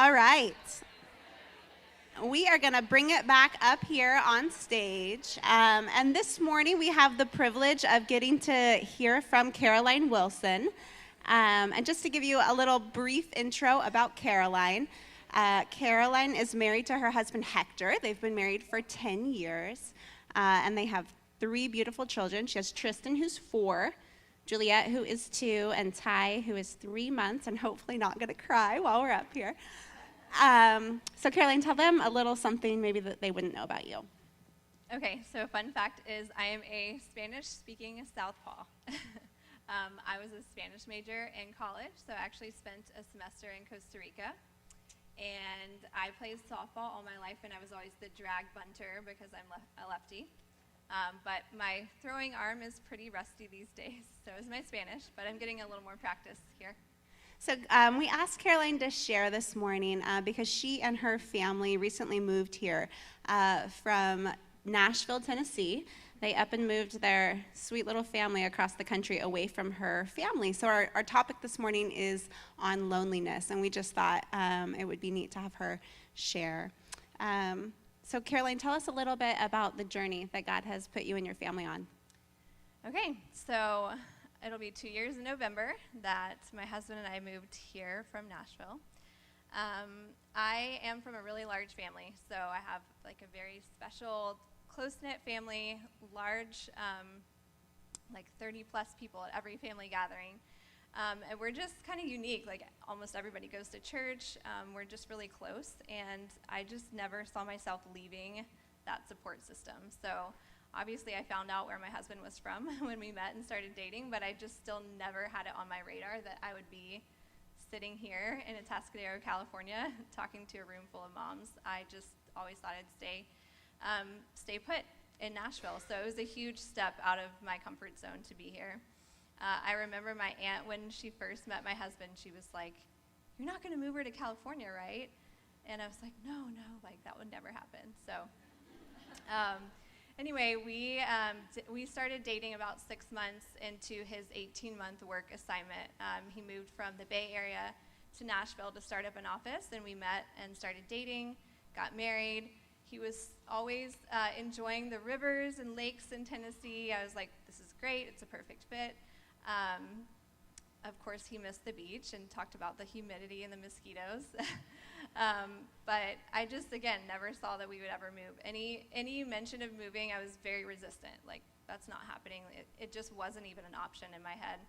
All right. We are going to bring it back up here on stage. And this morning we have the privilege of getting to hear from Caroline Wilson. And just to give you a little brief intro about Caroline, Caroline is married to her husband Hector. They've been married for 10 years, and they have 3 beautiful children. She has Tristan, who's 4, Juliet, who is 2, and Ty, who is 3 months, and hopefully not going to cry while we're up here. So Caroline, tell them a little something maybe that they wouldn't know about you. Okay, so fun fact is I am a Spanish-speaking southpaw. I was a Spanish major in college, so I actually spent a semester in Costa Rica. And I played softball all my life, and I was always the drag bunter because I'm a lefty. But my throwing arm is pretty rusty these days, so is my Spanish, but I'm getting a little more practice here. So we asked Caroline to share this morning because she and her family recently moved here from Nashville, Tennessee. They up and moved their sweet little family across the country away from her family. So our topic this morning is on loneliness, and we just thought it would be neat to have her share. So Caroline, tell us a little bit about the journey that God has put you and your family on. Okay, so it'll be 2 years in November that my husband and I moved here from Nashville. I am from a really large family, so I have like a very special, close-knit family, large, like 30-plus people at every family gathering. And we're just kind of unique, like almost everybody goes to church. We're just really close, and I just never saw myself leaving that support system. So obviously, I found out where my husband was from when we met and started dating, but I just still never had it on my radar that I would be sitting here in Atascadero, California, talking to a room full of moms. I just always thought I'd stay put in Nashville. So it was a huge step out of my comfort zone to be here. I remember my aunt, when she first met my husband, she was like, "You're not going to move her to California, right?" And I was like, no, like that would never happen. So anyway, we started dating about 6 months into his 18-month work assignment. He moved from the Bay Area to Nashville to start up an office, and we met and started dating, got married. He was always enjoying the rivers and lakes in Tennessee. I was like, this is great, it's a perfect fit. Of course, he missed the beach and talked about the humidity and the mosquitoes. But I just, again, never saw that we would ever move. Any mention of moving, I was very resistant. Like, that's not happening. It just wasn't even an option in my head.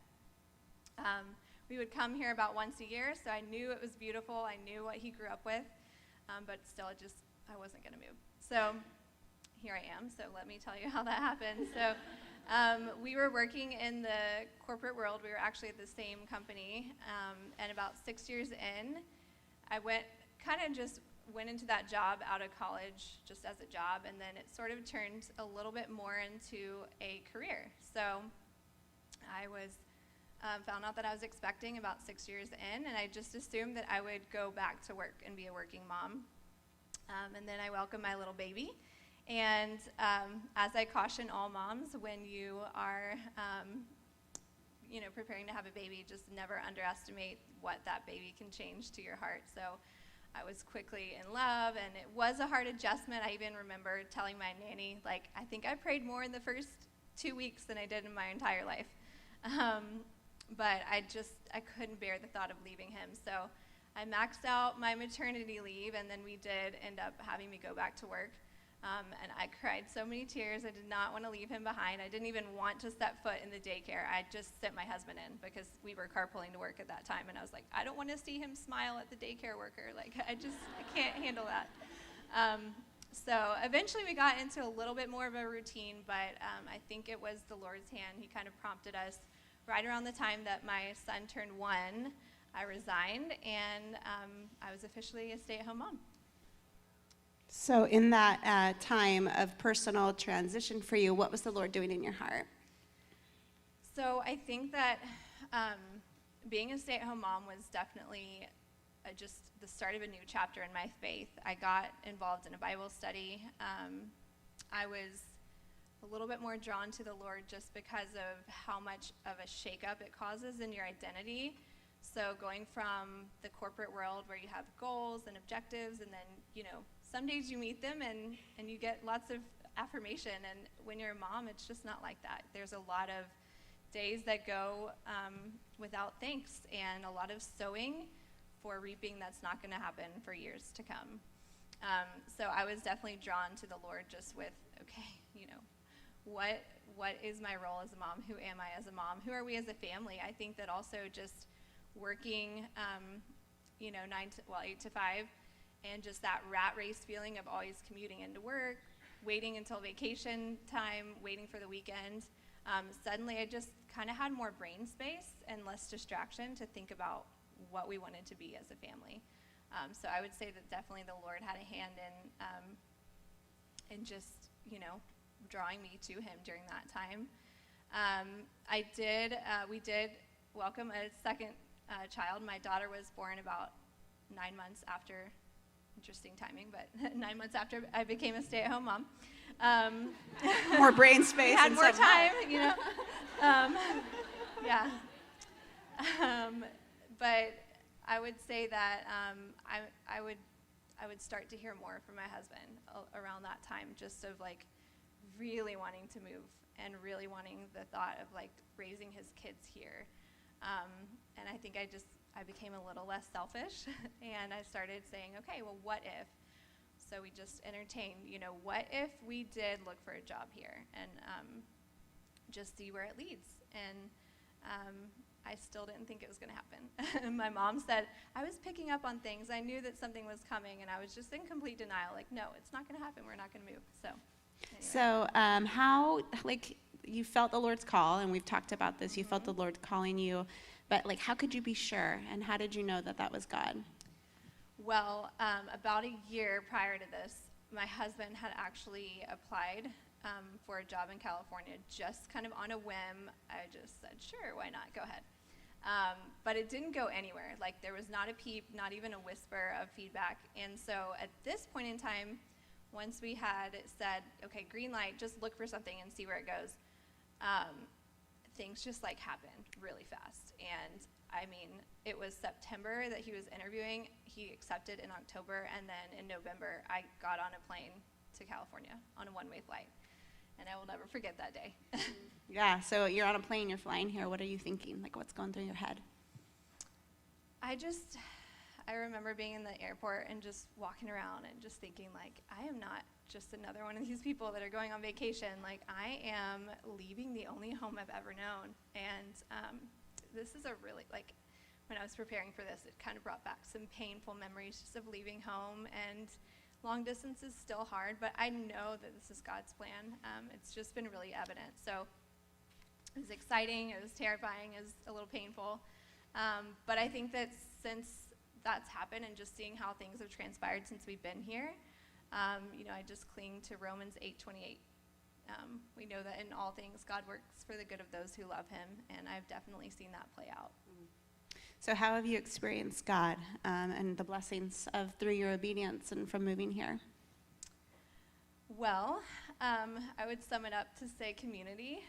We would come here about once a year, so I knew it was beautiful. I knew what he grew up with, but still, I wasn't going to move. So here I am. So let me tell you how that happened. So we were working in the corporate world. We were actually at the same company, and about 6 years in, I went into that job out of college just as a job, and then it sort of turned a little bit more into a career. So I found out that I was expecting about 6 years in, and I just assumed that I would go back to work and be a working mom. And then I welcomed my little baby. And as I caution all moms, when you are preparing to have a baby, just never underestimate what that baby can change to your heart. So I was quickly in love, and it was a hard adjustment. I even remember telling my nanny, like, I think I prayed more in the first 2 weeks than I did in my entire life. But I couldn't bear the thought of leaving him. So I maxed out my maternity leave, and then we did end up having me go back to work. And I cried so many tears. I did not want to leave him behind. I didn't even want to step foot in the daycare. I just sent my husband in because we were carpooling to work at that time. And I was like, I don't want to see him smile at the daycare worker. Like, I can't handle that. So eventually we got into a little bit more of a routine, but I think it was the Lord's hand. He kind of prompted us right around the time that my son turned 1. I resigned, and I was officially a stay-at-home mom. So in that time of personal transition for you, what was the Lord doing in your heart? So I think that being a stay-at-home mom was definitely just the start of a new chapter in my faith. I got involved in a Bible study. I was a little bit more drawn to the Lord just because of how much of a shakeup it causes in your identity So going from the corporate world where you have goals and objectives, and then, some days you meet them and you get lots of affirmation. And when you're a mom, it's just not like that. There's a lot of days that go without thanks, and a lot of sowing for reaping that's not going to happen for years to come. So I was definitely drawn to the Lord just with, okay, what is my role as a mom? Who am I as a mom? Who are we as a family? I think that also just working, 8 to 5, and just that rat race feeling of always commuting into work, waiting until vacation time, waiting for the weekend. Suddenly I just kind of had more brain space and less distraction to think about what we wanted to be as a family. So I would say that definitely the Lord had a hand in just, drawing me to him during that time. We did welcome a second child. My daughter was born about 9 months after, interesting timing, but 9 months after I became a stay-at-home mom. More brain space. Had more time, yeah. But I would say that I would start to hear more from my husband around that time, just of like really wanting to move and really wanting the thought of like raising his kids here. And I think I became a little less selfish, and I started saying, okay, well, what if? So we just entertained, what if we did look for a job here and just see where it leads? And I still didn't think it was going to happen. My mom said, I was picking up on things. I knew that something was coming, and I was just in complete denial. Like, no, it's not going to happen. We're not going to move. So, anyway. So how, you felt the Lord's call, and we've talked about this. You felt the Lord calling you, but how could you be sure, and how did you know that that was God? Well, about a year prior to this, my husband had actually applied for a job in California, just kind of on a whim. I just said, sure, why not? Go ahead. But it didn't go anywhere. There was not a peep, not even a whisper of feedback. And so at this point in time, once we had said, okay, green light, just look for something and see where it goes, things just happened really fast. And I mean, it was September that he was interviewing. He accepted in October, and then in November, I got on a plane to California on a one-way flight. And I will never forget that day. Yeah, so you're on a plane, you're flying here. What are you thinking? What's going through your head? I remember being in the airport and just walking around and just thinking, I am not just another one of these people that are going on vacation. I am leaving the only home I've ever known. And this is a really, when I was preparing for this, it kind of brought back some painful memories just of leaving home. And long distance is still hard, but I know that this is God's plan. It's just been really evident. So it was exciting, it was terrifying, it was a little painful. But I think that since that's happened and just seeing how things have transpired since we've been here, I just cling to Romans 8:28. We know that in all things God works for the good of those who love him, and I've definitely seen that play out. So how have you experienced God and the blessings through your obedience and from moving here? Well, I would sum it up to say community.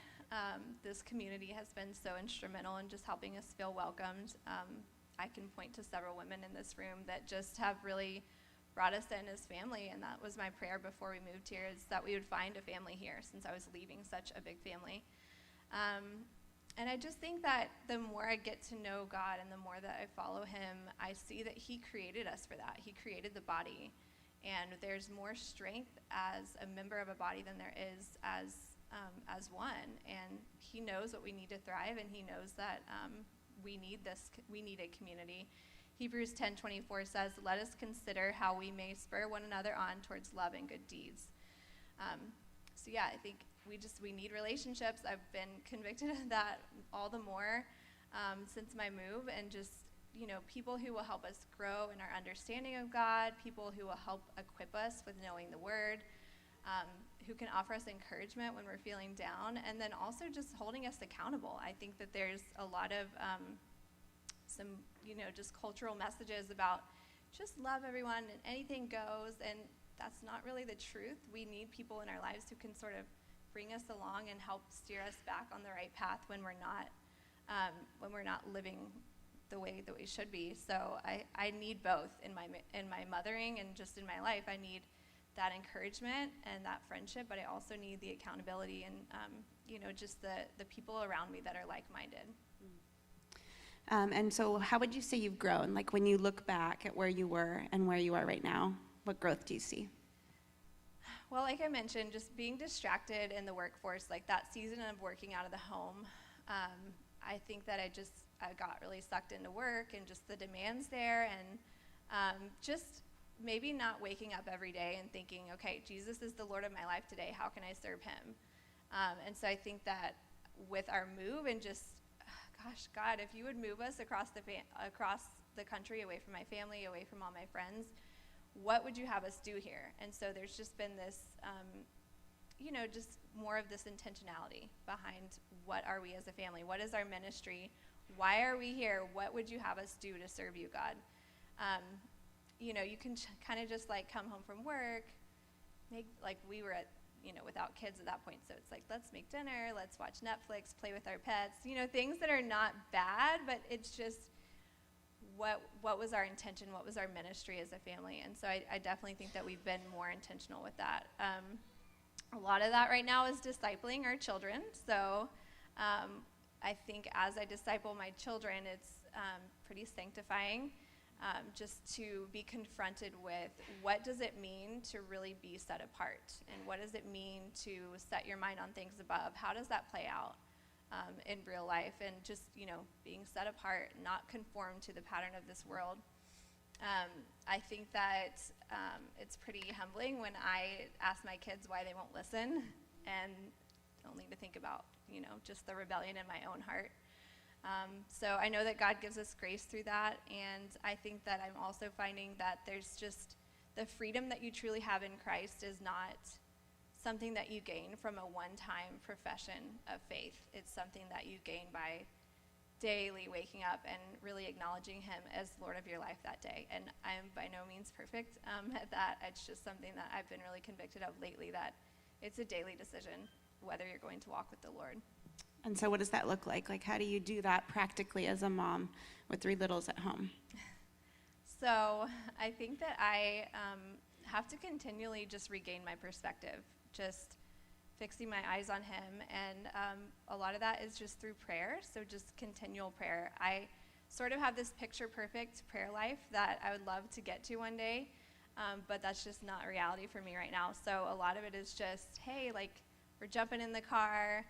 This community has been so instrumental in just helping us feel welcomed. I can point to several women in this room that just have really brought us in as family, and that was my prayer before we moved here, is that we would find a family here since I was leaving such a big family. And I just think that the more I get to know God and the more that I follow him, I see that he created us for that. He created the body, and there's more strength as a member of a body than there is as one. And he knows what we need to thrive, and he knows that we need a community. Hebrews 10:24 says, "Let us consider how we may spur one another on towards love and good deeds." So yeah, I think we need relationships. I've been convicted of that all the more since my move, and just people who will help us grow in our understanding of God, people who will help equip us with knowing the Word, who can offer us encouragement when we're feeling down, and then also just holding us accountable. I think that there's a lot of some just cultural messages about just love everyone and anything goes, and that's not really the truth. We need people in our lives who can sort of bring us along and help steer us back on the right path when we're not living the way that we should be. So I need both in my mothering and just in my life. I need that encouragement and that friendship, but I also need the accountability and just the people around me that are like-minded. And so how would you say you've grown? Like when you look back at where you were and where you are right now, what growth do you see? Well, like I mentioned, just being distracted in the workforce, like that season of working out of the home, I think that I got really sucked into work and just the demands there, and just maybe not waking up every day and thinking, okay, Jesus is the Lord of my life today, how can I serve him? And so I think that with our move and just, gosh, God, if you would move us across the country, away from my family, away from all my friends, what would you have us do here? And so there's just been this, just more of this intentionality behind what are we as a family? What is our ministry? Why are we here? What would you have us do to serve you, God? You can kind of just like come home from work, we were without kids at that point. So it's like, let's make dinner, let's watch Netflix, play with our pets, things that are not bad, but it's just, what was our intention? What was our ministry as a family? And so I definitely think that we've been more intentional with that. A lot of that right now is discipling our children. So I think as I disciple my children, it's pretty sanctifying just to be confronted with what does it mean to really be set apart? And what does it mean to set your mind on things above? How does that play out in real life? And just, being set apart, not conform to the pattern of this world. I think that it's pretty humbling when I ask my kids why they won't listen and only to think about, just the rebellion in my own heart. So I know that God gives us grace through that, and I think that I'm also finding that there's just the freedom that you truly have in Christ is not something that you gain from a one-time profession of faith. It's something that you gain by daily waking up and really acknowledging him as Lord of your life that day. And I'm by no means perfect at that. It's just something that I've been really convicted of lately, that it's a daily decision whether you're going to walk with the Lord. And so what does that look like? Like, how do you do that practically as a mom with 3 littles at home? So I think that I have to continually just regain my perspective, just fixing my eyes on him. And a lot of that is just through prayer, so just continual prayer. I sort of have this picture-perfect prayer life that I would love to get to one day, but that's just not reality for me right now. So a lot of it is just, hey, we're jumping in the car.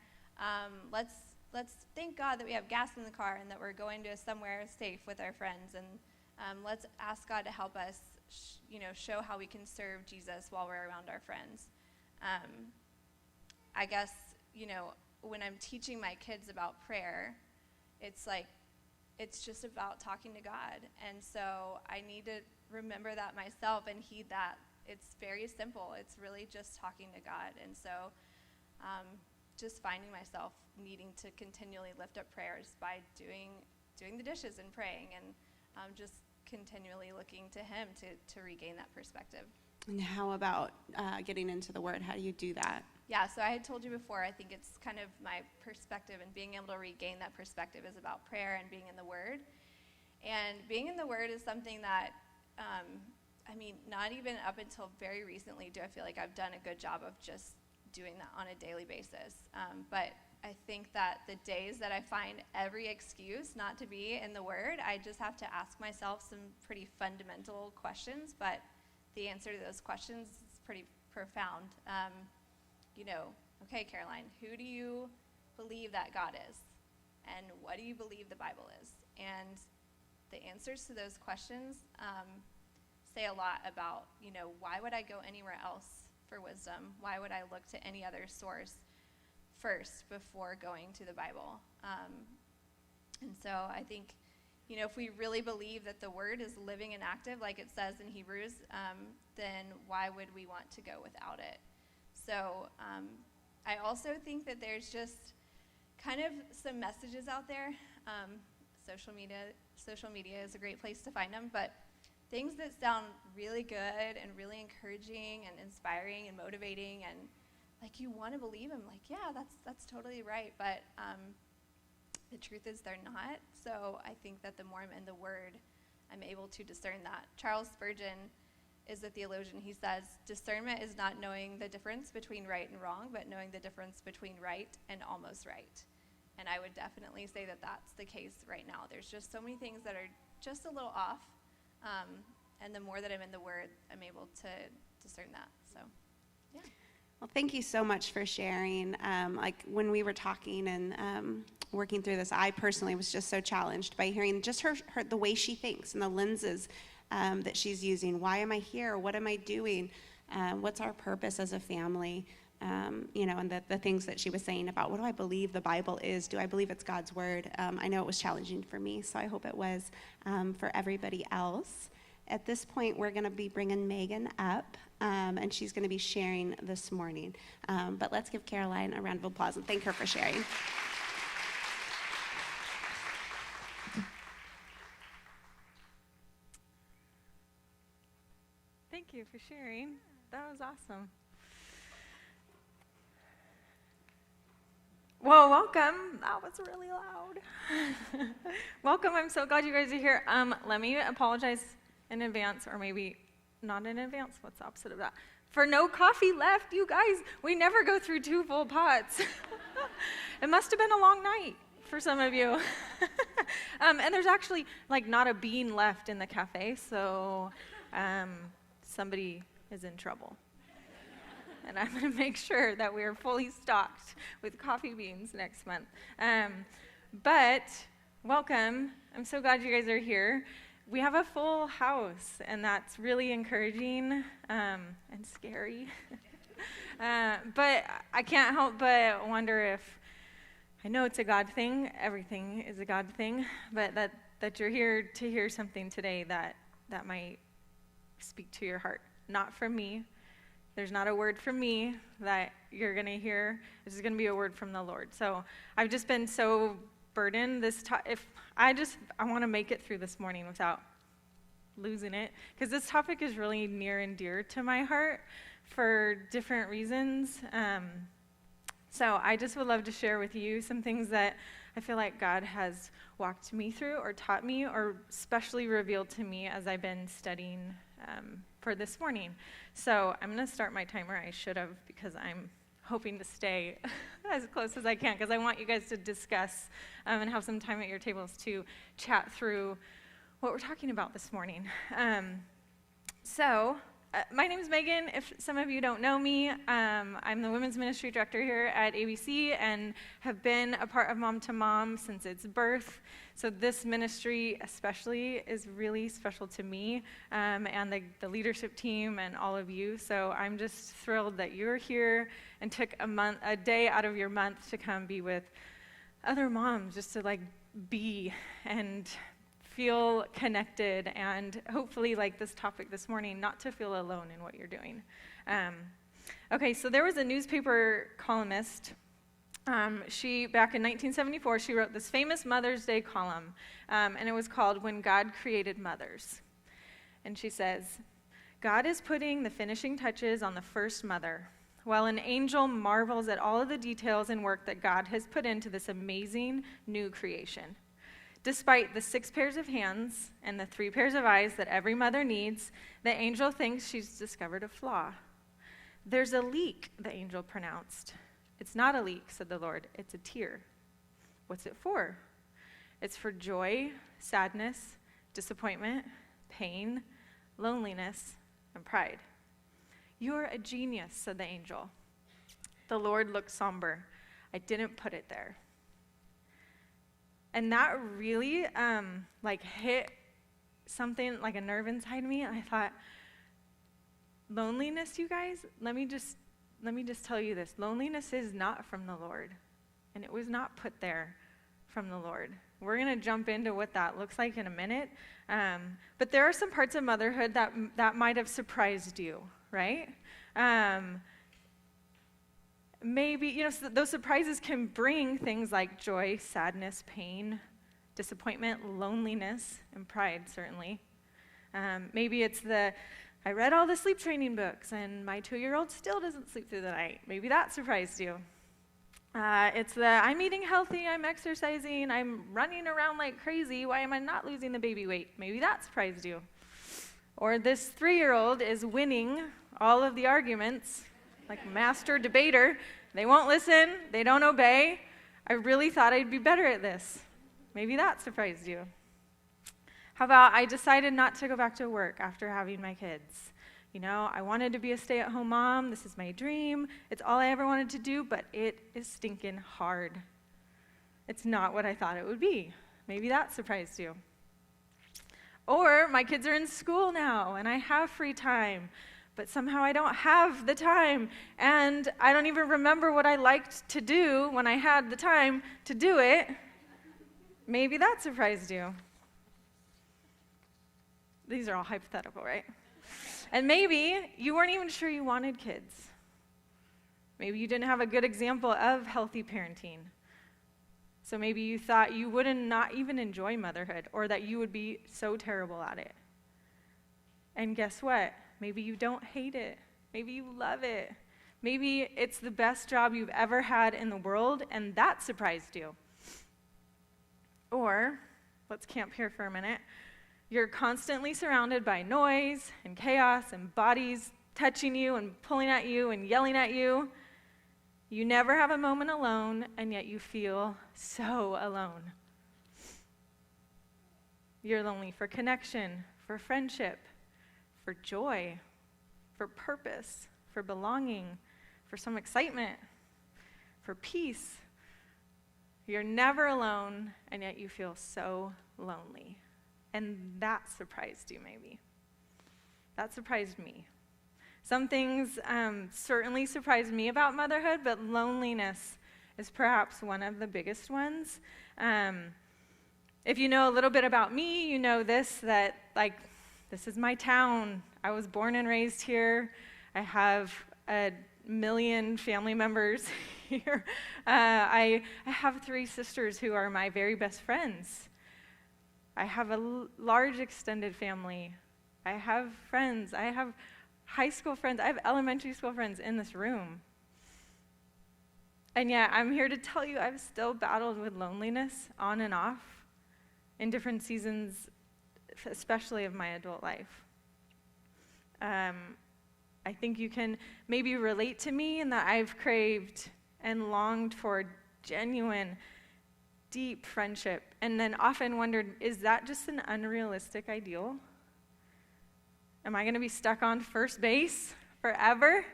Let's thank God that we have gas in the car and that we're going to somewhere safe with our friends, and let's ask God to help us, show how we can serve Jesus while we're around our friends. I guess, when I'm teaching my kids about prayer, it's just about talking to God, and so I need to remember that myself and heed that. It's very simple. It's really just talking to God, and so just finding myself needing to continually lift up prayers by doing the dishes and praying, and just continually looking to him to regain that perspective. And how about getting into the Word? How do you do that? Yeah, so I had told you before, I think it's kind of my perspective, and being able to regain that perspective is about prayer and being in the Word. And being in the Word is something that, not even up until very recently do I feel like I've done a good job of just doing that on a daily basis. But I think that the days that I find every excuse not to be in the Word, I just have to ask myself some pretty fundamental questions, but the answer to those questions is pretty profound. Okay, Caroline, who do you believe that God is? And what do you believe the Bible is? And the answers to those questions say a lot about, why would I go anywhere else for wisdom? Why would I look to any other source first before going to the Bible? And so I think, if we really believe that the Word is living and active, like it says in Hebrews, then why would we want to go without it? So I also think that there's just kind of some messages out there. Social media is a great place to find them, but things that sound really good and really encouraging and inspiring and motivating, and you want to believe them, yeah, that's totally right. But the truth is they're not. So I think that the more I'm in the Word, I'm able to discern that. Charles Spurgeon is a theologian. He says, discernment is not knowing the difference between right and wrong, but knowing the difference between right and almost right. And I would definitely say that that's the case right now. There's just so many things that are just a little off. And the more that I'm in the Word, I'm able to discern that. So, yeah. Well, thank you so much for sharing. Like when we were talking and working through this, I personally was just so challenged by hearing just her the way she thinks and the lenses that she's using. Why am I here? What am I doing? What's our purpose as a family? And the things that she was saying about what do I believe the Bible is? Do I believe it's God's word? I know it was challenging for me, so I hope it was for everybody else. At this point, we're going to be bringing Megan up, and she's going to be sharing this morning. But let's give Caroline a round of applause and thank her for sharing. Thank you for sharing. That was awesome. Well, welcome. That was really loud. Welcome. I'm so glad you guys are here. Let me apologize in advance, or maybe not in advance. What's the opposite of that? For no coffee left, you guys. We never go through 2 full pots. It must have been a long night for some of you. And there's actually not a bean left in the cafe, so somebody is in trouble. And I'm going to make sure that we are fully stocked with coffee beans next month. But welcome. I'm so glad you guys are here. We have a full house, and that's really encouraging and scary. But I can't help but wonder if, I know it's a God thing. Everything is a God thing. But that you're here to hear something today that might speak to your heart. Not from me. There's not a word from me that you're going to hear. This is going to be a word from the Lord. So I've just been so burdened. I want to make it through this morning without losing it, because this topic is really near and dear to my heart for different reasons. So I just would love to share with you some things that I feel like God has walked me through or taught me or specially revealed to me as I've been studying for this morning. So I'm going to start my timer. I should have, because I'm hoping to stay as close as I can, because I want you guys to discuss and have some time at your tables to chat through what we're talking about this morning. My name is Megan. If some of you don't know me, I'm the Women's Ministry Director here at ABC and have been a part of Mom to Mom since its birth. So this ministry especially is really special to me and the leadership team and all of you. So I'm just thrilled that you're here and took a day out of your month to come be with other moms, just to be and feel connected, and hopefully, this topic this morning, not to feel alone in what you're doing. Okay, so there was a newspaper columnist. Back in 1974, she wrote this famous Mother's Day column, and it was called "When God Created Mothers." And she says, "God is putting the finishing touches on the first mother, while an angel marvels at all of the details and work that God has put into this amazing new creation. Despite the 6 pairs of hands and the 3 pairs of eyes that every mother needs, the angel thinks she's discovered a flaw. There's a leak, the angel pronounced. It's not a leak, said the Lord. It's a tear. What's it for? It's for joy, sadness, disappointment, pain, loneliness, and pride. You're a genius, said the angel. The Lord looked somber. I didn't put it there. And that really hit something like a nerve inside me. And I thought, loneliness, you guys, let me just tell you this. Loneliness is not from the Lord. And it was not put there from the Lord. We're going to jump into what that looks like in a minute. But there are some parts of motherhood that might have surprised you, right? Maybe, those surprises can bring things like joy, sadness, pain, disappointment, loneliness, and pride, certainly. Maybe it's I read all the sleep training books, and my 2-year-old still doesn't sleep through the night. Maybe that surprised you. It's the I'm eating healthy, I'm exercising, I'm running around like crazy. Why am I not losing the baby weight? Maybe that surprised you. Or this 3-year-old is winning all of the arguments, like master debater. They won't listen, they don't obey. I really thought I'd be better at this. Maybe that surprised you. How about I decided not to go back to work after having my kids? You know, I wanted to be a stay-at-home mom. This is my dream. It's all I ever wanted to do, but it is stinking hard. It's not what I thought it would be. Maybe that surprised you. Or my kids are in school now, and I have free time, but somehow I don't have the time, and I don't even remember what I liked to do when I had the time to do it. Maybe that surprised you. These are all hypothetical, right? And maybe you weren't even sure you wanted kids. Maybe you didn't have a good example of healthy parenting. So maybe you thought you wouldn't not even enjoy motherhood, or that you would be so terrible at it. And guess what? Maybe you don't hate it. Maybe you love it. Maybe it's the best job you've ever had in the world, and that surprised you. Or, let's camp here for a minute. You're constantly surrounded by noise and chaos and bodies touching you and pulling at you and yelling at you. You never have a moment alone, and yet you feel so alone. You're lonely for connection, for friendship, for joy, for purpose, for belonging, for some excitement, for peace. You're never alone, and yet you feel so lonely. And that surprised you, maybe. That surprised me. Some things certainly surprised me about motherhood, but loneliness is perhaps one of the biggest ones. If you know a little bit about me, you know this is my town. I was born and raised here. I have a million family members here. I have 3 sisters who are my very best friends. I have a large extended family. I have friends. I have high school friends. I have elementary school friends in this room. And yet, I'm here to tell you I've still battled with loneliness on and off in different seasons, especially of my adult life. I think you can maybe relate to me in that I've craved and longed for genuine, deep friendship, and then often wondered, is that just an unrealistic ideal? Am I going to be stuck on first base forever?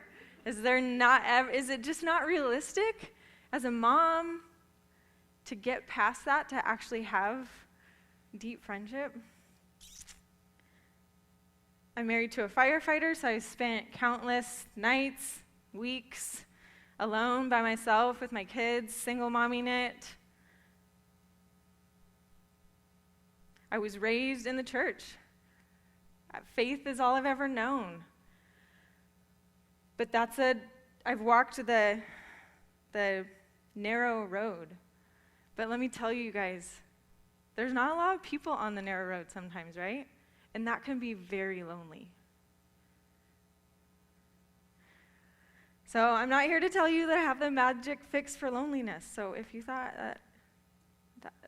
Is it just not realistic as a mom to get past that, to actually have deep friendship? I'm married to a firefighter, so I spent countless nights, weeks, alone by myself with my kids, single momming it. I was raised in the church. Faith is all I've ever known. But I've walked the narrow road. But let me tell you guys, there's not a lot of people on the narrow road sometimes, right? And that can be very lonely. So I'm not here to tell you that I have the magic fix for loneliness. So if you thought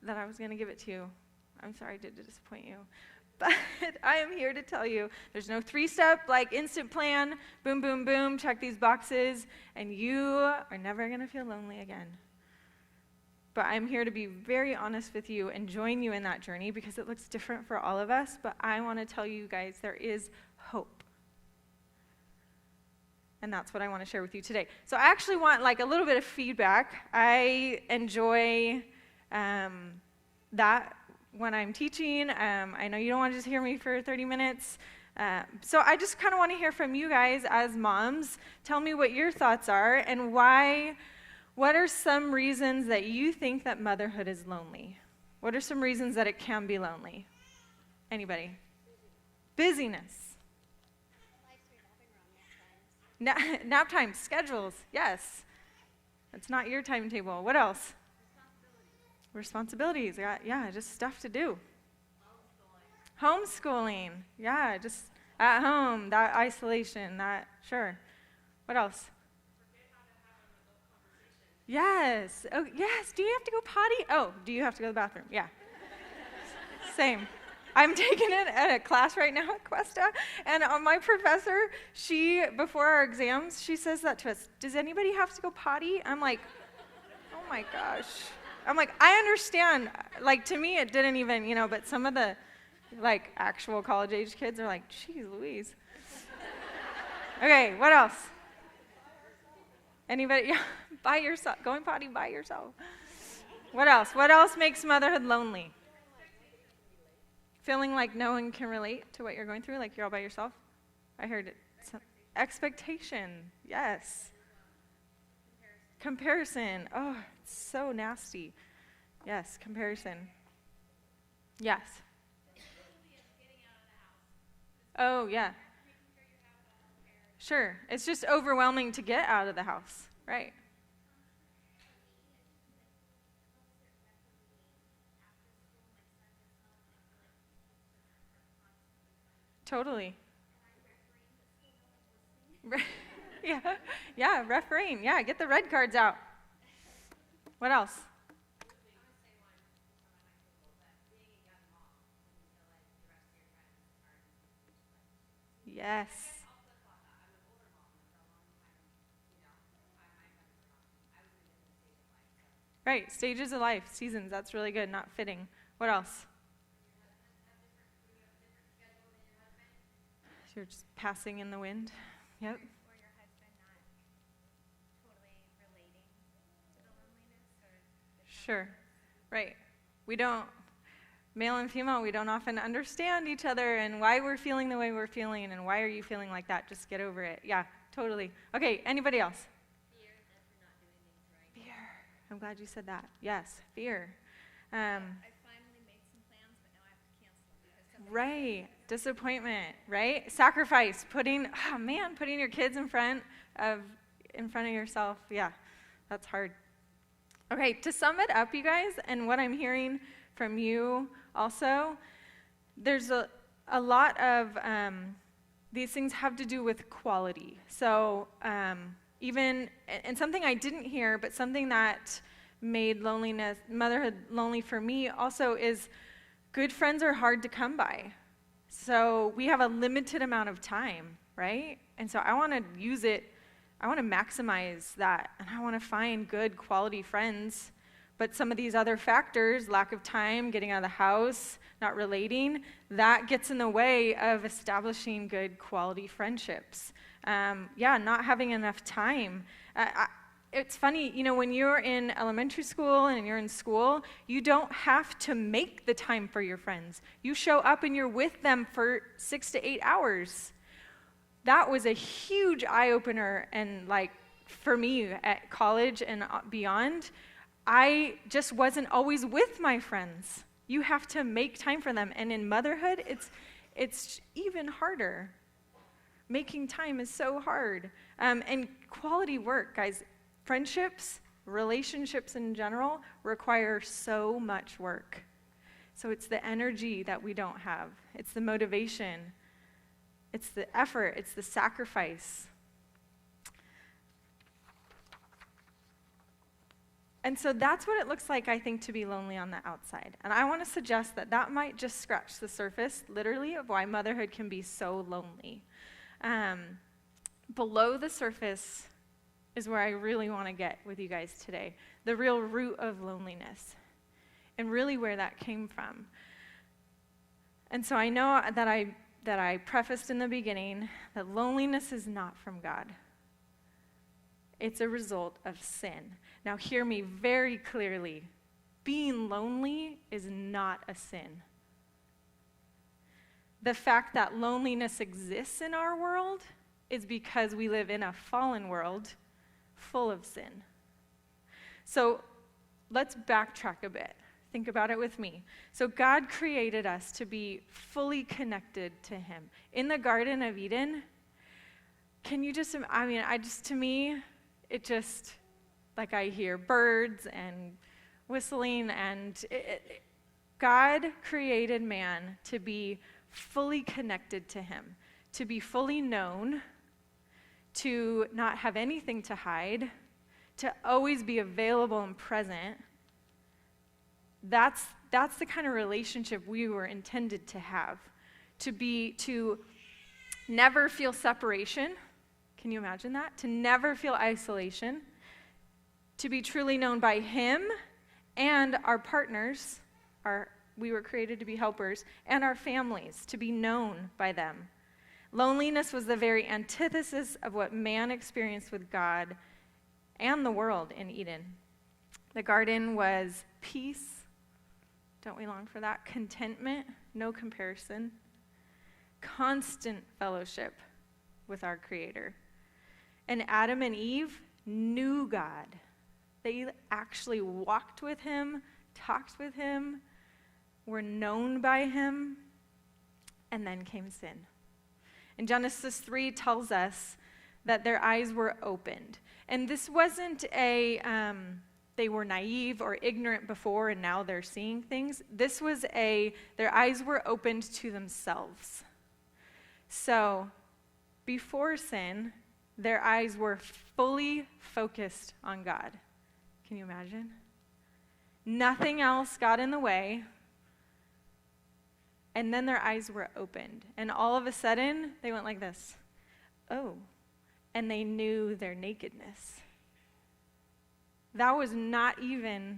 that I was going to give it to you, I'm sorry I did disappoint you. But I am here to tell you there's no 3-step, instant plan, boom, boom, boom, check these boxes, and you are never going to feel lonely again. But I'm here to be very honest with you and join you in that journey because it looks different for all of us, but I want to tell you guys there is hope. And that's what I want to share with you today. So I actually want a little bit of feedback. I enjoy that when I'm teaching. I know you don't want to just hear me for 30 minutes. So I just kind of want to hear from you guys as moms. Tell me what your thoughts are and why. What are some reasons that you think that motherhood is lonely? What are some reasons that it can be lonely? Anybody? Busyness. Nap time, schedules, yes. That's not your timetable. What else? Responsibilities, yeah, just stuff to do. Homeschooling, yeah, just at home, that isolation, sure. What else? Yes. Oh, yes. Do you have to go potty? Oh, do you have to go to the bathroom? Yeah. Same. I'm taking it at a class right now at Cuesta, and my professor, before our exams, she says that to us. Does anybody have to go potty? I'm like, oh my gosh. I'm like, I understand. Like, to me, it didn't even, but some of the, like, actual college-age kids are like, geez Louise. Okay, what else? Anybody? Yeah, by yourself. Going potty by yourself. What else? What else makes motherhood lonely? Feeling like no one can relate to what you're going through, like you're all by yourself? I heard it. Expectation. Yes. Comparison. Oh, it's so nasty. Yes, comparison. Yes. Oh, yeah. Sure. It's just overwhelming to get out of the house, right? Totally. Yeah, refereeing. Yeah, get the red cards out. What else? Yes. Right, stages of life, seasons, that's really good, not fitting. What else? You're just passing in the wind. Yep. Or your husband not totally relating to the loneliness or Sure. Right. We don't, male and female, we don't often understand each other and why we're feeling the way we're feeling and why are you feeling like that. Just get over it. Yeah, totally. Okay, anybody else? Fear that you're not doing things right. Fear. I'm glad you said that. Yes, fear. I finally made some plans, but now I have to cancel them because somebody Right. Disappointment, right? Sacrifice, putting your kids in front of yourself. Yeah, that's hard. Okay, to sum it up, you guys, and what I'm hearing from you also, there's a lot of these things have to do with quality. So and something I didn't hear, but something that made motherhood lonely for me also is good friends are hard to come by. So we have a limited amount of time, right? And so I want to use it, I want to maximize that, and I want to find good quality friends. But some of these other factors, lack of time, getting out of the house, not relating, that gets in the way of establishing good quality friendships. Not having enough time. It's funny, when you're in elementary school and you're in school, you don't have to make the time for your friends. You show up and you're with them for 6 to 8 hours. That was a huge eye-opener, and for me at college and beyond, I just wasn't always with my friends. You have to make time for them, and in motherhood, it's even harder. Making time is so hard. And quality work, guys. Friendships, relationships in general, require so much work. So it's the energy that we don't have. It's the motivation. It's the effort. It's the sacrifice. And so that's what it looks like, I think, to be lonely on the outside. And I want to suggest that might just scratch the surface, literally, of why motherhood can be so lonely. Below the surface is where I really want to get with you guys today. The real root of loneliness and really where that came from. And so I know that I prefaced in the beginning that loneliness is not from God. It's a result of sin. Now hear me very clearly. Being lonely is not a sin. The fact that loneliness exists in our world is because we live in a fallen world full of sin. So let's backtrack a bit. Think about it with me. So God created us to be fully connected to Him. In the Garden of Eden, can you just, to me, it just, I hear birds and whistling, and God created man to be fully connected to Him, to be fully known, to not have anything to hide, to always be available and present, that's the kind of relationship we were intended to have. To never feel separation. Can you imagine that? To never feel isolation. To be truly known by him and our partners, we were created to be helpers, and our families, to be known by them. Loneliness was the very antithesis of what man experienced with God and the world in Eden. The garden was peace. Don't we long for that? Contentment, no comparison. Constant fellowship with our Creator. And Adam and Eve knew God. They actually walked with him, talked with him, were known by him, and then came sin. And Genesis 3 tells us that their eyes were opened. And this wasn't they were naive or ignorant before and now they're seeing things. This was their eyes were opened to themselves. So, before sin, their eyes were fully focused on God. Can you imagine? Nothing else got in the way. And then their eyes were opened. And all of a sudden, they went like this. Oh. And they knew their nakedness. That was they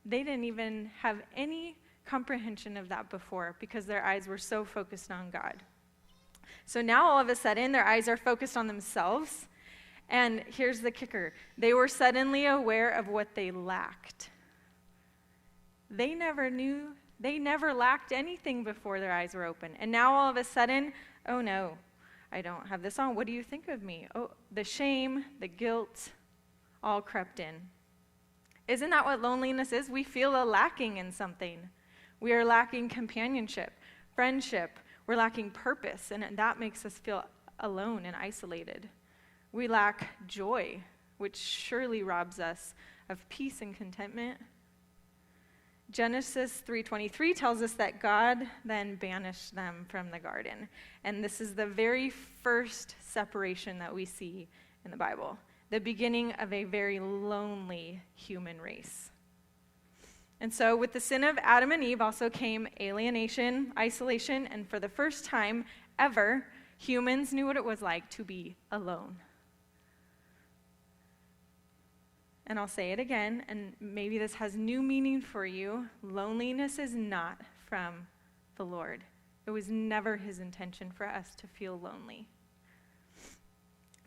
didn't even have any comprehension of that before because their eyes were so focused on God. So now all of a sudden, their eyes are focused on themselves. And here's the kicker. They were suddenly aware of what they lacked. They never lacked anything before their eyes were open. And now all of a sudden, oh no, I don't have this on. What do you think of me? Oh, the shame, the guilt, all crept in. Isn't that what loneliness is? We feel a lacking in something. We are lacking companionship, friendship. We're lacking purpose, and that makes us feel alone and isolated. We lack joy, which surely robs us of peace and contentment. Genesis 3:23 tells us that God then banished them from the garden. And this is the very first separation that we see in the Bible, the beginning of a very lonely human race. And so with the sin of Adam and Eve also came alienation, isolation, and for the first time ever, humans knew what it was like to be alone. And I'll say it again, and maybe this has new meaning for you. Loneliness is not from the Lord. It was never his intention for us to feel lonely.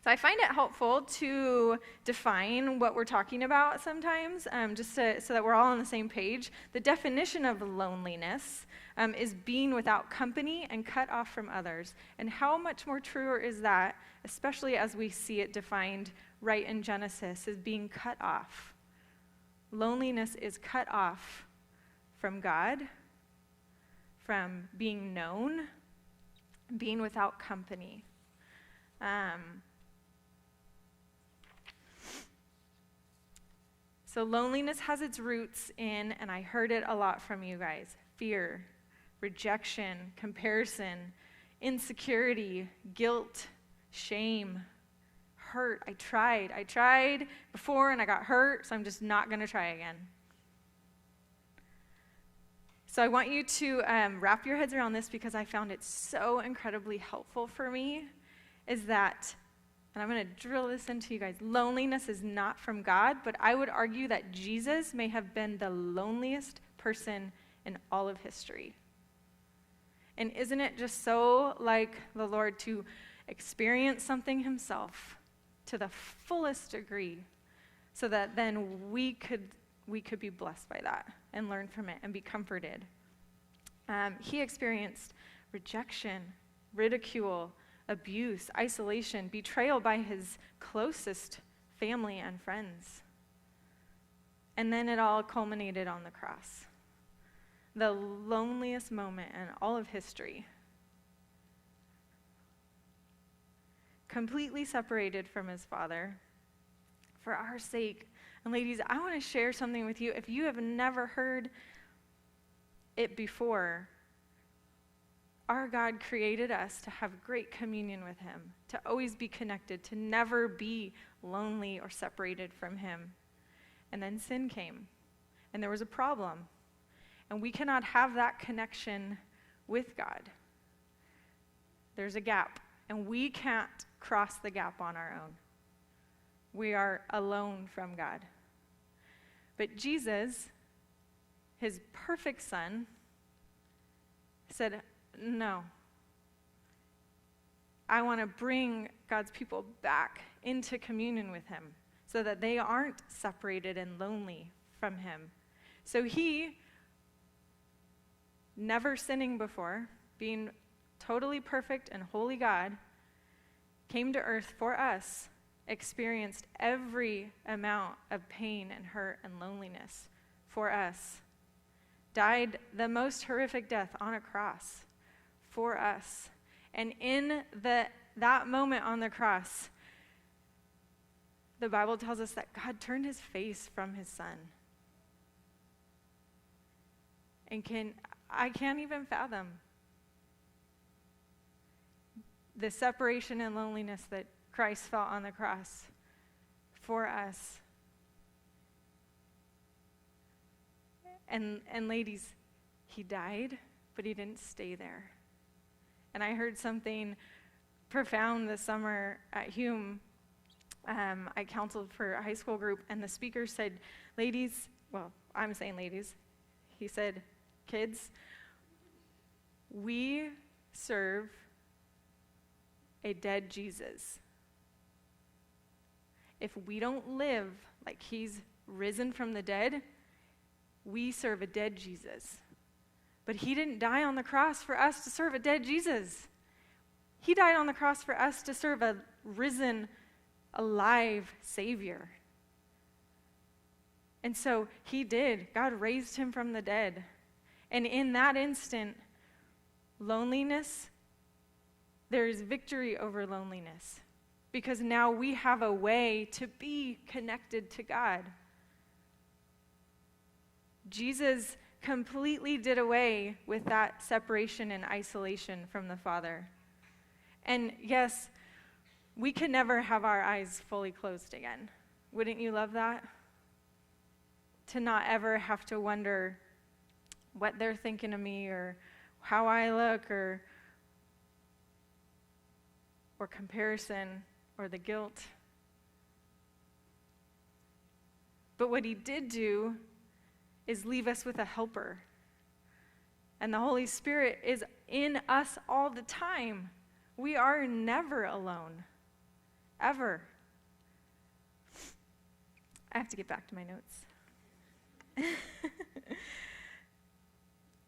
So I find it helpful to define what we're talking about sometimes, so that we're all on the same page. The definition of loneliness is being without company and cut off from others. And how much more truer is that, especially as we see it defined right in Genesis, as being cut off. Loneliness is cut off from God, from being known, being without company. So loneliness has its roots in, and I heard it a lot from you guys, fear, rejection, comparison, insecurity, guilt, shame, hurt. I tried before and I got hurt, so I'm just not going to try again. So I want you to wrap your heads around this because I found it so incredibly helpful for me, is that, and I'm going to drill this into you guys, loneliness is not from God, but I would argue that Jesus may have been the loneliest person in all of history. And isn't it just so like the Lord to experience something himself to the fullest degree so that then we could be blessed by that and learn from it and be comforted. He experienced rejection, ridicule, abuse, isolation, betrayal by his closest family and friends. And then it all culminated on the cross. The loneliest moment in all of history. Completely separated from his Father for our sake. And ladies, I want to share something with you. If you have never heard it before, our God created us to have great communion with him, to always be connected, to never be lonely or separated from him. And then sin came, and there was a problem. And we cannot have that connection with God. There's a gap, and we can't cross the gap on our own. We are alone from God. But Jesus, his perfect Son, said, no. I want to bring God's people back into communion with him so that they aren't separated and lonely from him. So he, never sinning before, being totally perfect and holy God, came to earth for us, experienced every amount of pain and hurt and loneliness for us, died the most horrific death on a cross for us. And in that moment on the cross, the Bible tells us that God turned his face from his Son. And I can't even fathom the separation and loneliness that Christ felt on the cross for us. And ladies, he died, but he didn't stay there. And I heard something profound this summer at Hume. I counseled for a high school group, and the speaker said, ladies, well, I'm saying ladies, he said, kids, we serve a dead Jesus. If we don't live like he's risen from the dead, we serve a dead Jesus. But he didn't die on the cross for us to serve a dead Jesus. He died on the cross for us to serve a risen, alive Savior. And so he did. God raised him from the dead. And in that instant, loneliness, there is victory over loneliness. Because now we have a way to be connected to God. Jesus completely did away with that separation and isolation from the Father. And yes, we can never have our eyes fully closed again. Wouldn't you love that? To not ever have to wonder what they're thinking of me or how I look or comparison or the guilt. But what he did do is leave us with a helper. And the Holy Spirit is in us all the time. We are never alone, ever. I have to get back to my notes.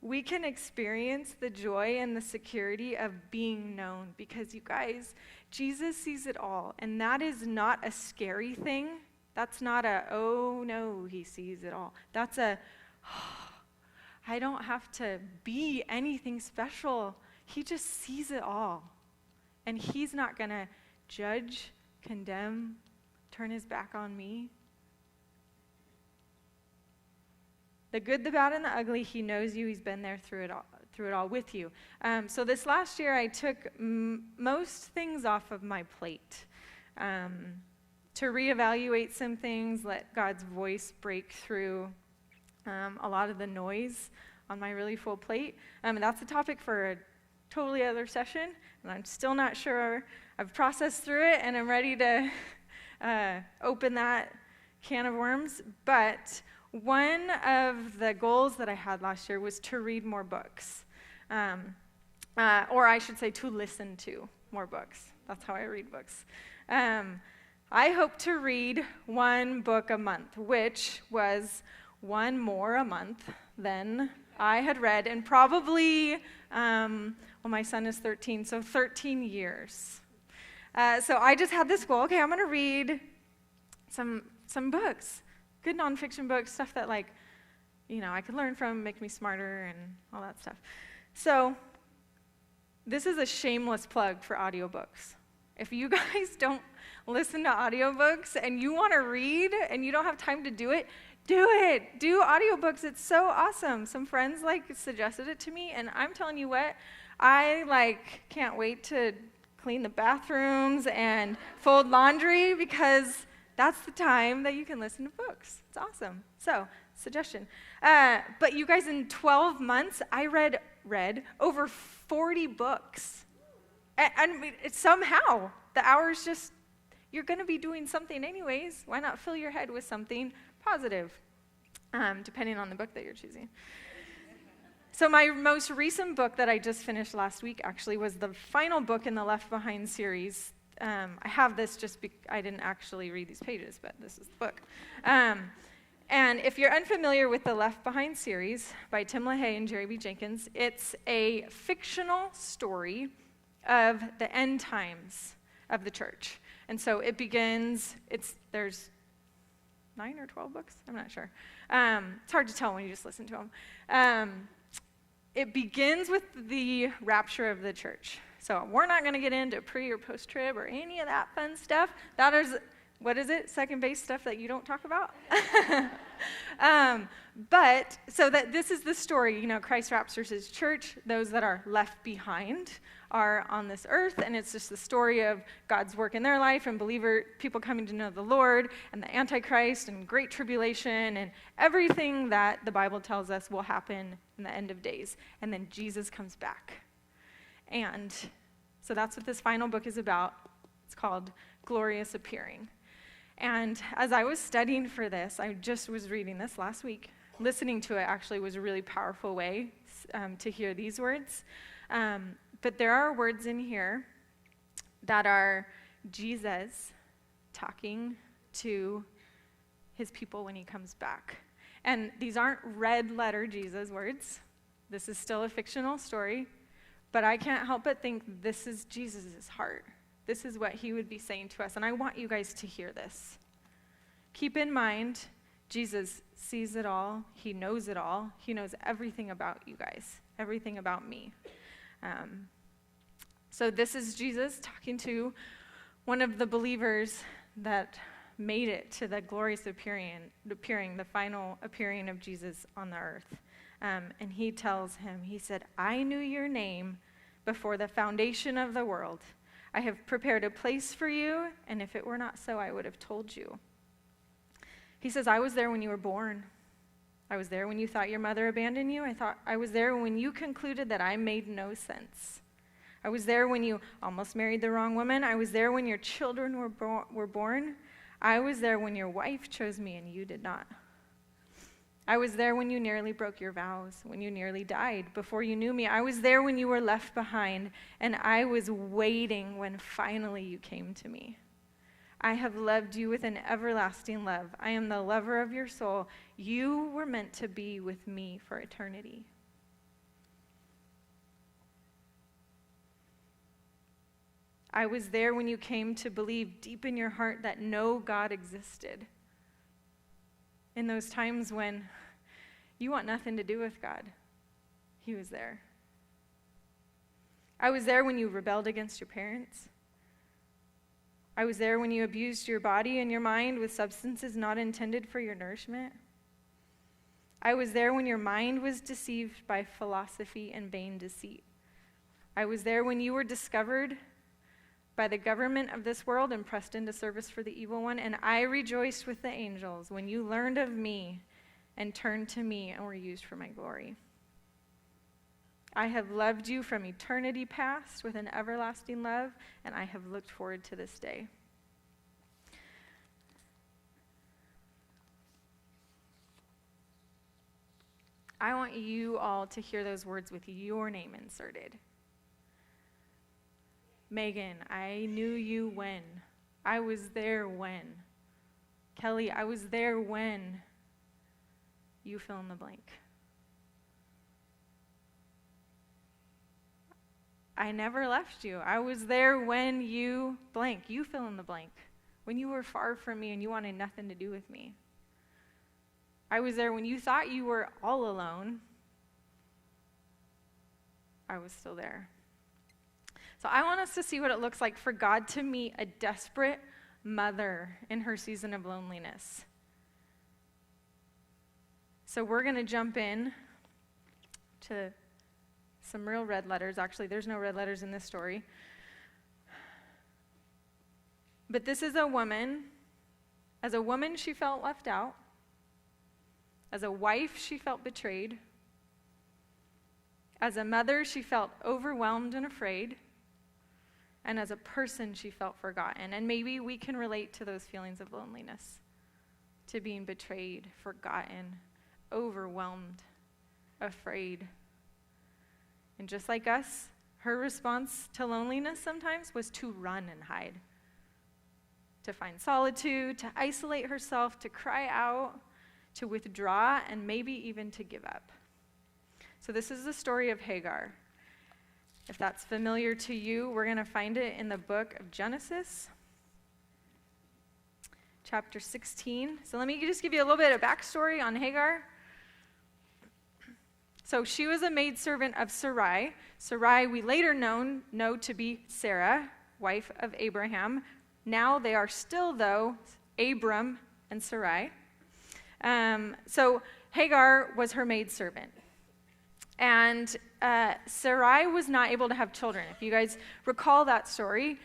We can experience the joy and the security of being known because, you guys, Jesus sees it all. And that is not a scary thing. That's not a, oh no, he sees it all. That's a, oh, I don't have to be anything special. He just sees it all. And he's not going to judge, condemn, turn his back on me. The good, the bad, and the ugly, he knows you. He's been there through it all with you. So this last year, I took most things off of my plate to reevaluate some things, let God's voice break through a lot of the noise on my really full plate. And that's a topic for a totally other session, and I'm still not sure. I've processed through it, and I'm ready to open that can of worms. But one of the goals that I had last year was to read more books, or I should say to listen to more books. That's how I read books. I hope to read one book a month, which was one more a month than I had read, and probably, well, my son is 13, so 13 years. So I just had this goal. Okay, I'm going to read some books. Good nonfiction books, stuff that, like, I could learn from, make me smarter, and all that stuff. So this is a shameless plug for audiobooks. If you guys don't listen to audiobooks and you want to read and you don't have time to do it. Do audiobooks. It's so awesome. Some friends, suggested it to me, and I'm telling you what, I can't wait to clean the bathrooms and fold laundry because that's the time that you can listen to books. It's awesome. So, suggestion. But you guys, in 12 months, I read over 40 books. And somehow, the hours just, you're going to be doing something anyways. Why not fill your head with something positive, depending on the book that you're choosing. So my most recent book that I just finished last week actually was the final book in the Left Behind series. I have this I didn't actually read these pages, but this is the book. And if you're unfamiliar with the Left Behind series by Tim LaHaye and Jerry B. Jenkins, it's a fictional story of the end times of the church. And so it begins, there's 9 or 12 books? I'm not sure. It's hard to tell when you just listen to them. It begins with the rapture of the church. So we're not going to get into pre or post-trib or any of that fun stuff. That is, what is it? Second base stuff that you don't talk about? But so that this is the story, Christ raptures his church. Those that are left behind are on this earth, and it's just the story of God's work in their life and people coming to know the Lord and the Antichrist and great tribulation and everything that the Bible tells us will happen in the end of days. And then Jesus comes back. And so that's what this final book is about. It's called Glorious Appearing. And as I was studying for this, I just was reading this last week. Listening to it actually was a really powerful way to hear these words. But there are words in here that are Jesus talking to his people when he comes back. And these aren't red letter Jesus words. This is still a fictional story. But I can't help but think this is Jesus' heart. This is what he would be saying to us. And I want you guys to hear this. Keep in mind, Jesus sees it all. He knows it all. He knows everything about you guys, everything about me. So this is Jesus talking to one of the believers that made it to the glorious appearing, the final appearing of Jesus on the earth. And he tells him, he said, I knew your name before the foundation of the world. I have prepared a place for you, and if it were not so, I would have told you. He says, I was there when you were born. I was there when you thought your mother abandoned you. I was there when you concluded that I made no sense. I was there when you almost married the wrong woman. I was there when your children were born. I was there when your wife chose me and you did not. I was there when you nearly broke your vows, when you nearly died before you knew me. I was there when you were left behind, and I was waiting when finally you came to me. I have loved you with an everlasting love. I am the lover of your soul. You were meant to be with me for eternity. I was there when you came to believe deep in your heart that no God existed. In those times when you want nothing to do with God, he was there. I was there when you rebelled against your parents. I was there when you abused your body and your mind with substances not intended for your nourishment. I was there when your mind was deceived by philosophy and vain deceit. I was there when you were discovered by the government of this world and pressed into service for the evil one, and I rejoiced with the angels when you learned of me and turned to me and were used for my glory. I have loved you from eternity past with an everlasting love, and I have looked forward to this day. I want you all to hear those words with your name inserted. Megan, I knew you when. I was there when. Kelly, I was there when. You fill in the blank. I never left you. I was there when you blank. You fill in the blank. When you were far from me and you wanted nothing to do with me. I was there when you thought you were all alone. I was still there. So I want us to see what it looks like for God to meet a desperate mother in her season of loneliness. So we're going to jump in to some real red letters. Actually, there's no red letters in this story. But this is a woman. As a woman, she felt left out. As a wife, she felt betrayed. As a mother, she felt overwhelmed and afraid. And as a person, she felt forgotten. And maybe we can relate to those feelings of loneliness, to being betrayed, forgotten, overwhelmed, afraid. And just like us, her response to loneliness sometimes was to run and hide, to find solitude, to isolate herself, to cry out, to withdraw, and maybe even to give up. So this is the story of Hagar. If that's familiar to you, we're going to find it in the book of Genesis, chapter 16. So let me just give you a little bit of backstory on Hagar. So she was a maidservant of Sarai. Sarai we later know to be Sarah, wife of Abraham. Now they are still, though, Abram and Sarai. So Hagar was her maidservant. And Sarai was not able to have children. If you guys recall that story,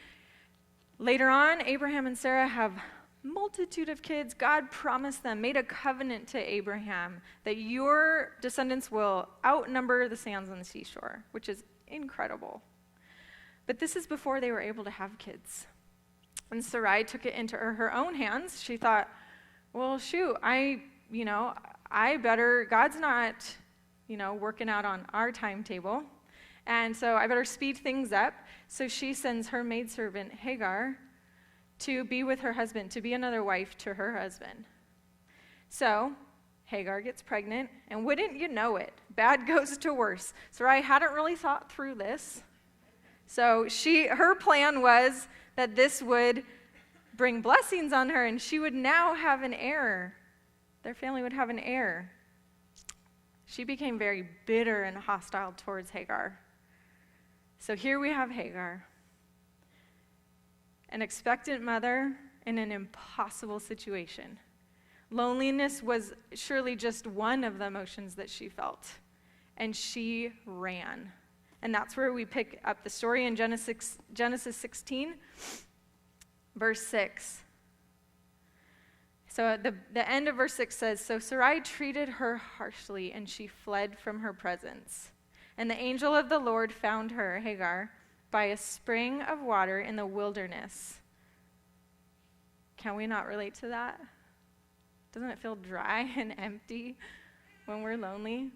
later on, Abraham and Sarah have multitude of kids. God promised them, made a covenant to Abraham that your descendants will outnumber the sands on the seashore, which is incredible. But this is before they were able to have kids. And Sarai took it into her own hands. She thought, well, shoot, I better, God's not, working out on our timetable. And so I better speed things up. So she sends her maidservant, Hagar, to be with her husband, to be another wife to her husband. So Hagar gets pregnant, and wouldn't you know it, bad goes to worse. Sarai hadn't really thought through this. So her plan was that this would bring blessings on her, and she would now have an heir. Their family would have an heir. She became very bitter and hostile towards Hagar. So here we have Hagar, an expectant mother in an impossible situation. Loneliness was surely just one of the emotions that she felt, and she ran. And that's where we pick up the story in Genesis 16, verse 6. So the end of verse 6 says, "So Sarai treated her harshly, and she fled from her presence. And the angel of the Lord found her, Hagar, by a spring of water in the wilderness." Can we not relate to that? Doesn't it feel dry and empty when we're lonely?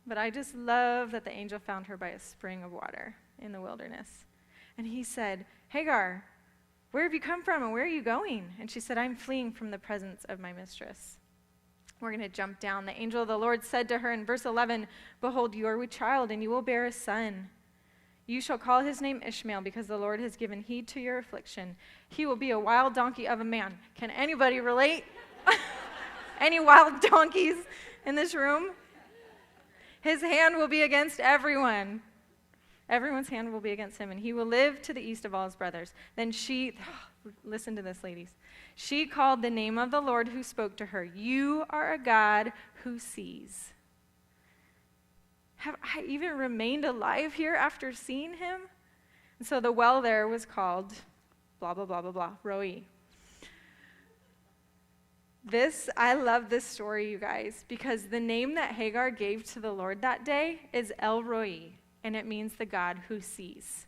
But I just love that the angel found her by a spring of water in the wilderness. And he said, "Hagar, where have you come from and where are you going?" And she said, "I'm fleeing from the presence of my mistress." We're going to jump down. The angel of the Lord said to her in verse 11, "Behold, you are with child, and you will bear a son. You shall call his name Ishmael, because the Lord has given heed to your affliction. He will be a wild donkey of a man." Can anybody relate? Any wild donkeys in this room? "His hand will be against everyone. Everyone's hand will be against him, and he will live to the east of all his brothers." Then listen to this, ladies. "She called the name of the Lord who spoke to her, 'You are a God who sees.'" Have I even remained alive here after seeing him? And so the well there was called blah, blah, blah, blah, blah, Roi. I love this story, you guys, because the name that Hagar gave to the Lord that day is El Roi, and it means the God who sees.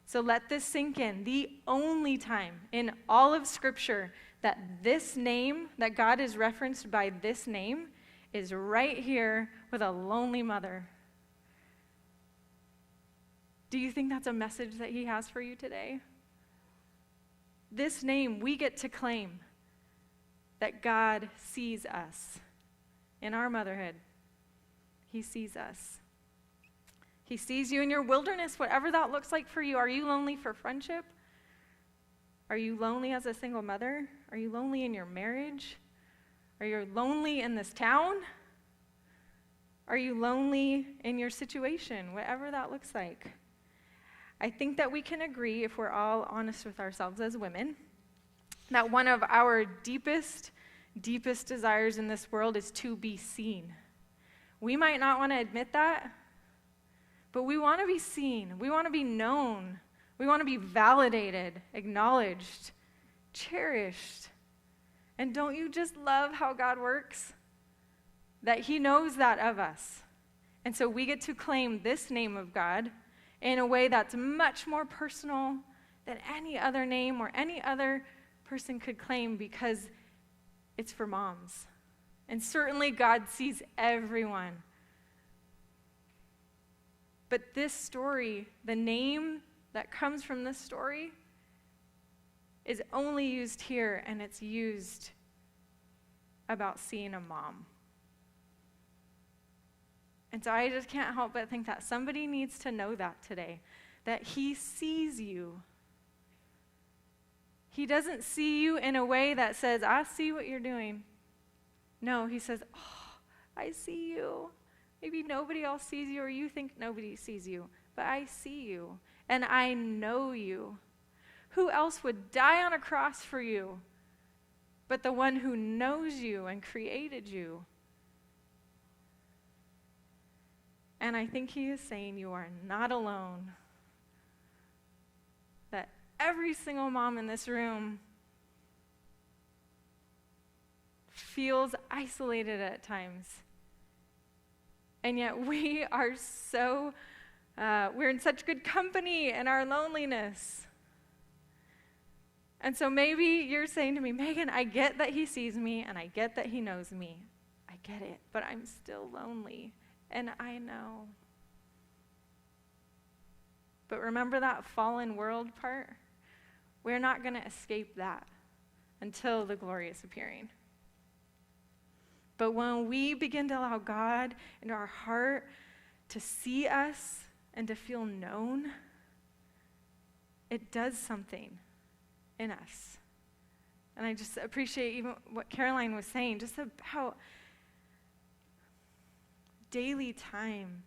So let this sink in. The only time in all of Scripture that this name, that God is referenced by this name, is right here with a lonely mother. Do you think that's a message that he has for you today? This name we get to claim, that God sees us in our motherhood. He sees us. He sees you in your wilderness, whatever that looks like for you. Are you lonely for friendship? Are you lonely as a single mother? Are you lonely in your marriage? Are you lonely in this town? Are you lonely in your situation, whatever that looks like? I think that we can agree, if we're all honest with ourselves as women, that one of our deepest desires in this world is to be seen. We might not want to admit that, But we want to be seen. We want to be known. We want to be validated, acknowledged, cherished. And don't you just love how God works? That he knows that of us. And so we get to claim this name of God in a way that's much more personal than any other name or any other person could claim, because it's for moms. And certainly God sees everyone. But this story, the name that comes from this story, is only used here, and it's used about seeing a mom. And so I just can't help but think that somebody needs to know that today, that he sees you. He doesn't see you in a way that says, I see what you're doing. No, he says, oh, I see you. Maybe nobody else sees you, or you think nobody sees you, but I see you, and I know you. Who else would die on a cross for you but the one who knows you and created you? And I think he is saying you are not alone. That every single mom in this room feels isolated at times. And yet we are we're in such good company in our loneliness. And so maybe you're saying to me, Megan, I get that he sees me and I get that he knows me. I get it, but I'm still lonely. And I know. But remember that fallen world part? We're not going to escape that until the glorious appearing. But when we begin to allow God into our heart to see us and to feel known, it does something in us. And I just appreciate even what Caroline was saying, just about daily time,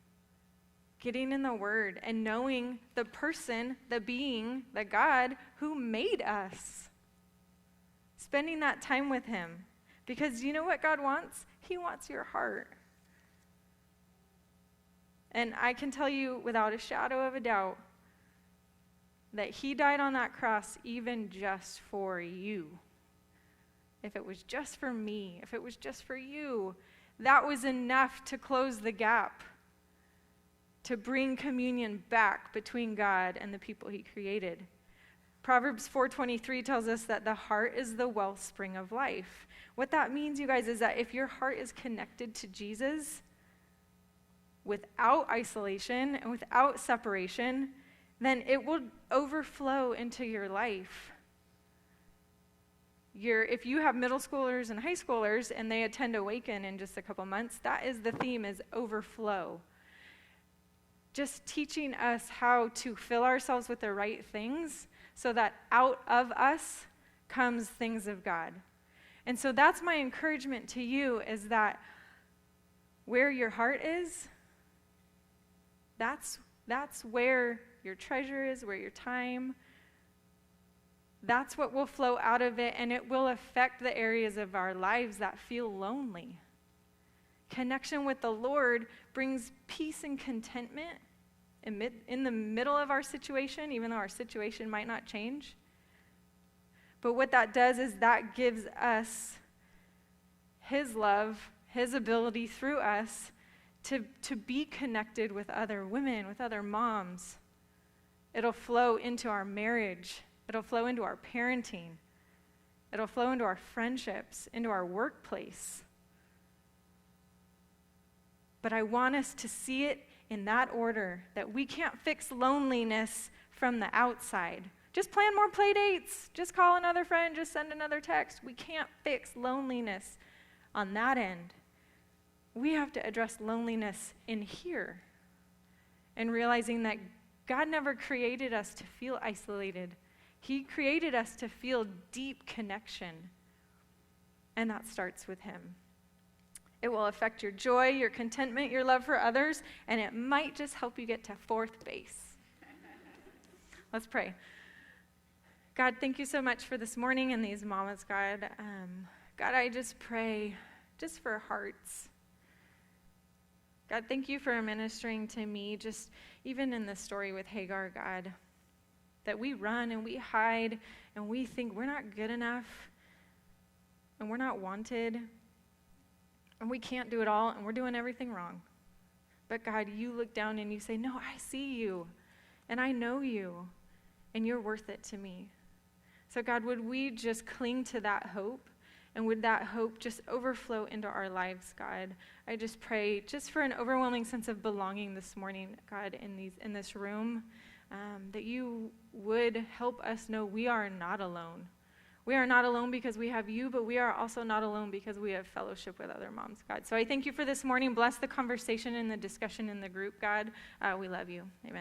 getting in the Word and knowing the person, the being, the God who made us. Spending that time with him. Because you know what God wants? He wants your heart. And I can tell you without a shadow of a doubt that he died on that cross even just for you. If it was just for me, if it was just for you, that was enough to close the gap, to bring communion back between God and the people he created. Proverbs 4:23 tells us that the heart is the wellspring of life. What that means, you guys, is that if your heart is connected to Jesus without isolation and without separation, then it will overflow into your life. If you have middle schoolers and high schoolers and they attend Awaken in just a couple months, that is the theme, is overflow. Just teaching us how to fill ourselves with the right things so that out of us comes things of God. And so that's my encouragement to you, is that where your heart is, that's where your treasure is, where your time, that's what will flow out of it, and it will affect the areas of our lives that feel lonely. Connection with the Lord brings peace and contentment in the middle of our situation, even though our situation might not change. But what that does is that gives us his love, his ability through us to be connected with other women, with other moms. It'll flow into our marriage. It'll flow into our parenting. It'll flow into our friendships, into our workplace. But I want us to see it in that order, that we can't fix loneliness from the outside. Just plan more play dates. Just call another friend. Just send another text. We can't fix loneliness on that end. We have to address loneliness in here, and realizing that God never created us to feel isolated. He created us to feel deep connection, and that starts with him. It will affect your joy, your contentment, your love for others, and it might just help you get to fourth base. Let's pray. God, thank you so much for this morning and these mamas, God. God, I just pray just for hearts. God, thank you for ministering to me, just even in this story with Hagar, God, that we run and we hide and we think we're not good enough and we're not wanted and we can't do it all and we're doing everything wrong. But God, you look down and you say, no, I see you and I know you and you're worth it to me. So God, would we just cling to that hope, and would that hope just overflow into our lives, God? I just pray just for an overwhelming sense of belonging this morning, God, in this room, that you would help us know we are not alone. We are not alone because we have you, but we are also not alone because we have fellowship with other moms, God. So I thank you for this morning. Bless the conversation and the discussion in the group, God. We love you. Amen.